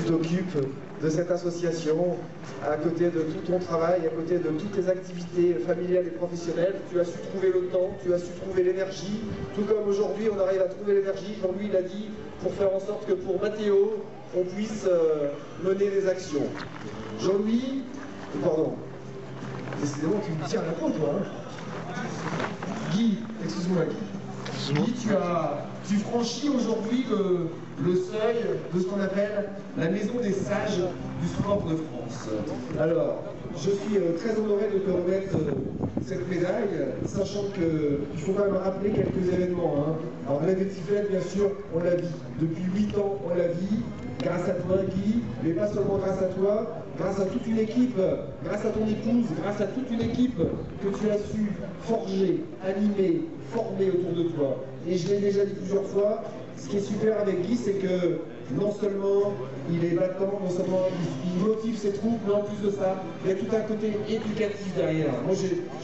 t'occupes de cette association, à côté de tout ton travail, à côté de toutes tes activités familiales et professionnelles. Tu as su trouver le temps, tu as su trouver l'énergie, tout comme aujourd'hui on arrive à trouver l'énergie, Jean-Louis l'a dit, pour faire en sorte que pour Mathéo, on puisse mener des actions. Jean-Louis, pardon, décidément tu me tiens la peau toi, hein. Guy, excuse-moi Guy. Guy, tu franchis aujourd'hui le seuil de ce qu'on appelle la maison des sages du sport de France. Alors, je suis très honoré de te remettre cette médaille, sachant qu'il faut quand même rappeler quelques événements. Hein. Alors, la Vétiflette, bien sûr, on la vit. Depuis 8 ans, on la vit. Grâce à toi, Guy, mais pas seulement grâce à toi, grâce à toute une équipe, grâce à ton épouse, grâce à toute une équipe que tu as su forger, animer, former autour de toi. Et je l'ai déjà dit plusieurs fois, ce qui est super avec Guy, c'est que non seulement il est battant, non seulement il motive ses troupes, mais en plus de ça, il y a tout un côté éducatif derrière. Moi,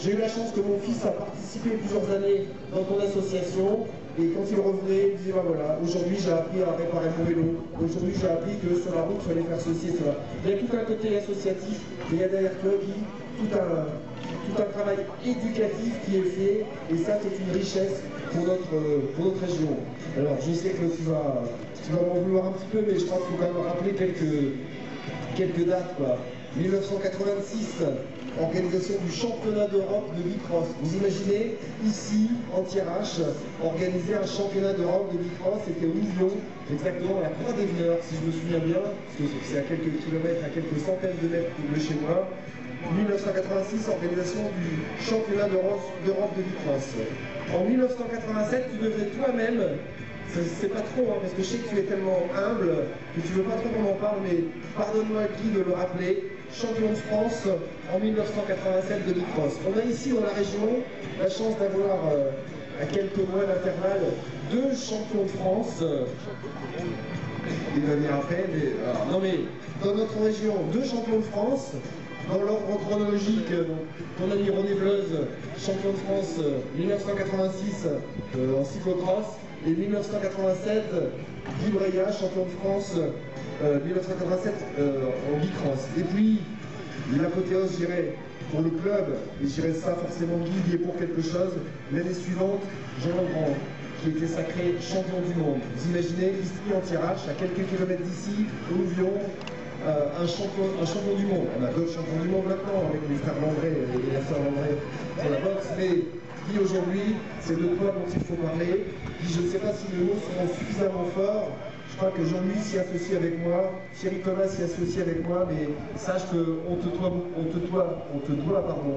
j'ai eu la chance que mon fils a participé plusieurs années dans ton association, et quand il revenait, il disait, bah voilà, aujourd'hui j'ai appris à réparer mon vélo, aujourd'hui j'ai appris que sur la route, il fallait faire ceci et cela. Il y a tout un côté associatif, et il y a derrière toi, Guy, tout un travail éducatif qui est fait, et ça c'est une richesse pour notre région. Alors je sais que tu vas m'en vouloir un petit peu, mais je crois qu'il faut quand même rappeler quelques dates, quoi. 1986, organisation du championnat d'Europe de bicross. Vous imaginez, ici, en Thiérache, organiser un championnat d'Europe de bicross, c'était au Million, exactement à la Croix des Veneurs, si je me souviens bien, parce que c'est à quelques kilomètres, à quelques centaines de mètres de chez moi. 1986, organisation du championnat d'Europe de bicross. En 1987, tu devrais toi-même, c'est pas trop, hein, parce que je sais que tu es tellement humble, que tu veux pas trop qu'on en parle, mais pardonne-moi Guy de le rappeler, champion de France en 1987 de bicross. On a ici dans la région la chance d'avoir, à quelques mois d'intervalle, 2 champions de France. Il va venir après, mais... Alors, non mais, dans notre région, 2 champions de France. Dans l'ordre chronologique, ton ami René Vleuse, champion de France 1986 en cyclocross, et 1987, Guy Breillat, champion de France 1987 en bicross. Et puis, l'apothéose, je dirais, pour le club, et je dirais ça forcément Guy y est pour quelque chose, l'année suivante, Jean Legrand, qui était sacré champion du monde. Vous imaginez, ici en Thiérache, à quelques kilomètres d'ici, au Louvion, un champion du monde. On a d'autres champions du monde maintenant, avec les frères Landré et la sœur Landré pour la boxe, mais Guy aujourd'hui, c'est de toi dont il faut parler. Guy, je ne sais pas si les mots seront suffisamment forts. Je crois que Jean-Louis s'y associe avec moi, Thierry Thomas s'y associe avec moi, mais sache qu'on te doit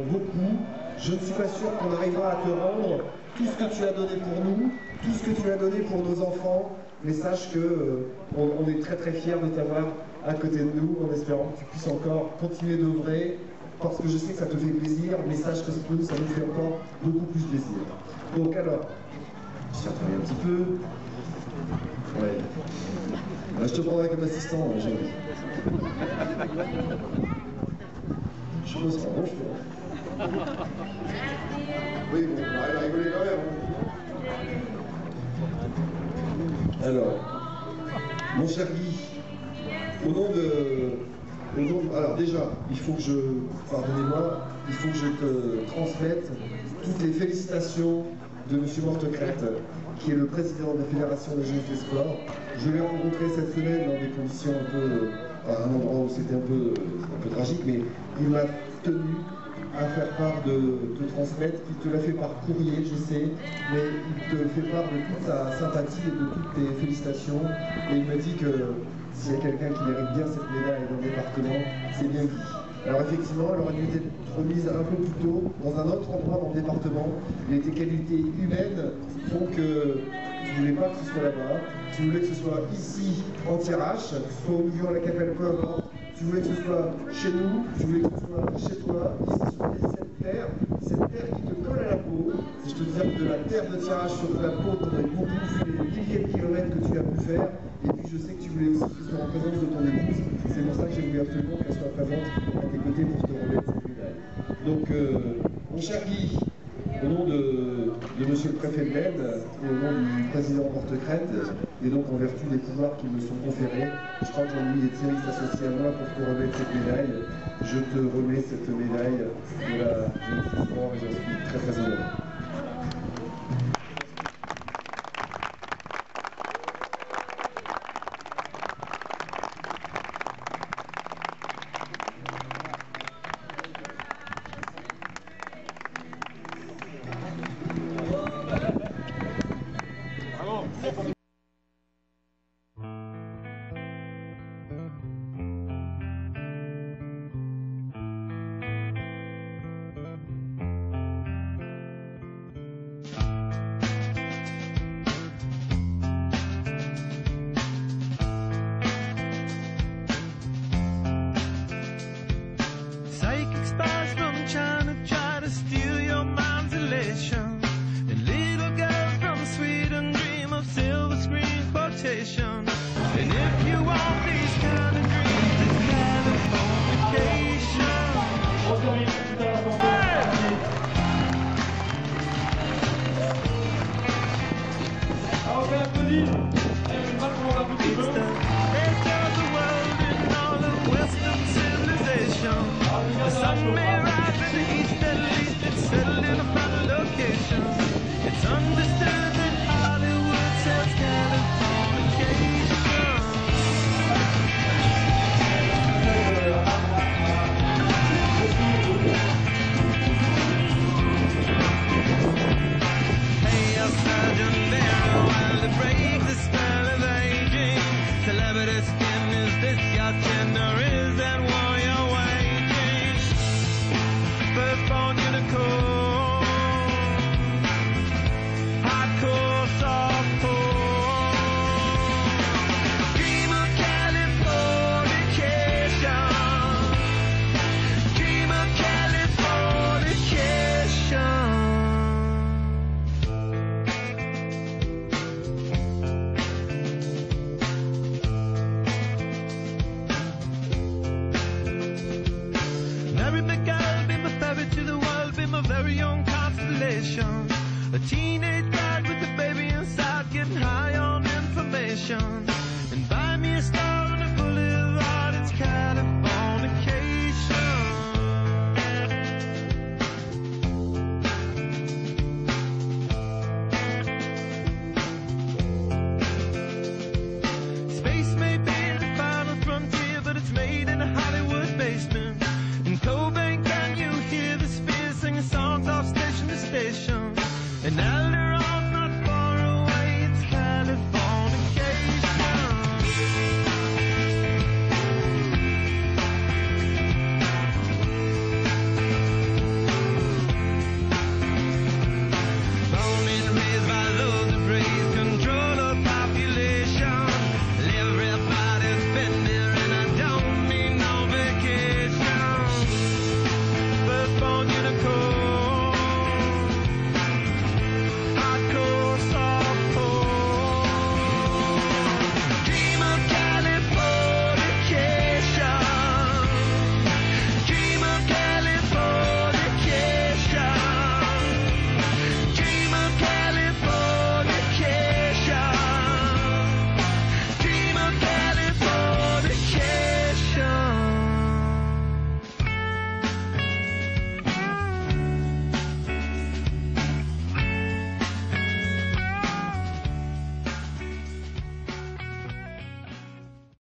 beaucoup. Je ne suis pas sûr qu'on arrivera à te rendre tout ce que tu as donné pour nous, tout ce que tu as donné pour nos enfants, mais sache que on est très très fiers de t'avoir à côté de nous, en espérant que tu puisses encore continuer d'œuvrer, parce que je sais que ça te fait plaisir, mais sache que ça nous fait encore beaucoup plus plaisir. Donc alors, je vais travailler un petit peu. Ouais. Là, je te prendrai comme assistant, Jean-Louis. Je me sens bon, je crois. Oui, bon, on arrive à rigoler quand même. Alors, mon cher Guy, au nom de... Alors déjà, il faut que pardonnez-moi, il faut que je te transmette toutes les félicitations de M. Mortecrête, qui est le président de la Fédération de la jeunesse des sports. Je l'ai rencontré cette semaine dans des conditions un peu... à un endroit où c'était un peu tragique, mais il m'a tenu à faire part de te transmettre. Il te l'a fait par courrier, je sais, mais il te fait part de toute sa sympathie et de toutes tes félicitations. Et il me dit que s'il y a quelqu'un qui mérite bien cette médaille dans le département, c'est bien Guy. Alors effectivement, elle aurait dû être remise un peu plus tôt, dans un autre endroit dans le département, mais tes qualités humaines font que tu ne voulais pas que ce soit là-bas, tu voulais que ce soit ici, en Thiérache, soit au milieu à la Capelle, peu importe. Tu voulais que ce soit chez nous, tu voulais que ce soit chez toi, ici sur cette terre qui te colle à la peau. Et je te disais de la terre de Thiérache sur la peau, tu as beaucoup vu les milliers de kilomètres que tu as pu faire. Et puis je sais que tu voulais aussi que ce soit en présence de ton épouse. C'est pour ça que j'ai voulu absolument qu'elle soit présente à tes côtés pour te remettre cette médaille. Donc, mon cher Guy, au nom de de monsieur le préfet de l'Aisne, au nom du président Porte-Crête, et donc en vertu des pouvoirs qui me sont conférés, je crois que Jean-Louis et Thierry s'associent à moi pour te remettre cette médaille. Je te remets cette médaille de la jeunesse du sport et j'en suis très très heureux. And if you want these kind of dreams, it's Californication. It's the edge of the world in all of Western civilization. The sun may rise in the east, at least it's settled in a final location. It's understood that Hollywood sells Californication. Hey, outside your narrow, while it breaks the spell of aging. Celebrity skin, is this your gender? Is that warrior?